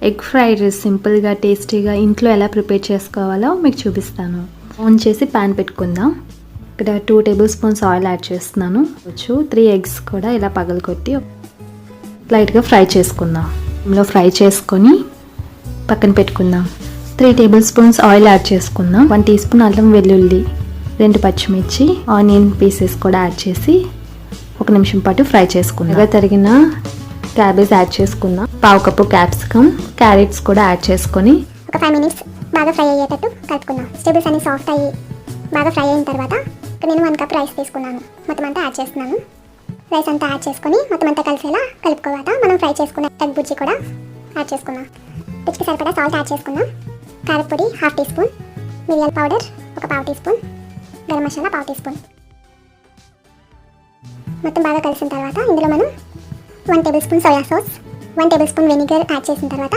Egg fried rice సింపుల్గా టేస్టీగా ఇంట్లో ఎలా ప్రిపేర్ చేసుకోవాలో మీకు చూపిస్తాను. ఆన్ చేసి ప్యాన్ పెట్టుకుందాం. ఇక్కడ 2 టేబుల్ స్పూన్స్ ఆయిల్ యాడ్ చేస్తున్నాను. 3 ఎగ్స్ కూడా ఇలా పగలగొట్టి లైట్గా ఫ్రై చేసుకుందాం. ఇందులో ఫ్రై చేసుకొని పక్కన పెట్టుకుందాం. 3 టేబుల్ స్పూన్స్ ఆయిల్ యాడ్ చేసుకుందాం. 1 టీ స్పూన్ అల్లం వెల్లుల్లి, 2 పచ్చిమిర్చి, ఆనియన్ పీసెస్ కూడా యాడ్ చేసి 1 నిమిషం పాటు ఫ్రై చేసుకుందాం. ఇలా తరిగిన క్యాబేజ్ యాడ్ చేసుకుందాం. 1/2 కప్పు క్యాప్సికమ్, క్యారెట్స్ కూడా యాడ్ చేసుకొని ఒక 5 మినిట్స్ బాగా ఫ్రై అయ్యేటట్టు కలుపుకుందాం. వెజిటేబుల్స్ అన్ని సాఫ్ట్ అయ్యి బాగా ఫ్రై అయిన తర్వాత ఇక్కడ నేను 1 కప్ రైస్ తీసుకున్నాను. మొత్తం అంతా యాడ్ చేస్తున్నాను. రైస్ అంతా యాడ్ చేసుకొని మొత్తం అంతా కలిసేలా కలుపుకోవాలి. మనం ఫ్రై చేసుకున్న ఎగ్ బుజ్జి కూడా యాడ్ చేసుకుందాం. రుచికి సరిపడా సాల్ట్ యాడ్ చేసుకుందాం. కారపొడి 1/2 టీ స్పూన్, మిరియాల powder 1/2 teaspoon, garam masala 1/2 teaspoon. మొత్తం బాగా కలిసిన తర్వాత ఇందులో మనం 1 tablespoon soya sauce, 1 tablespoon vinegar add చేసిన తర్వాత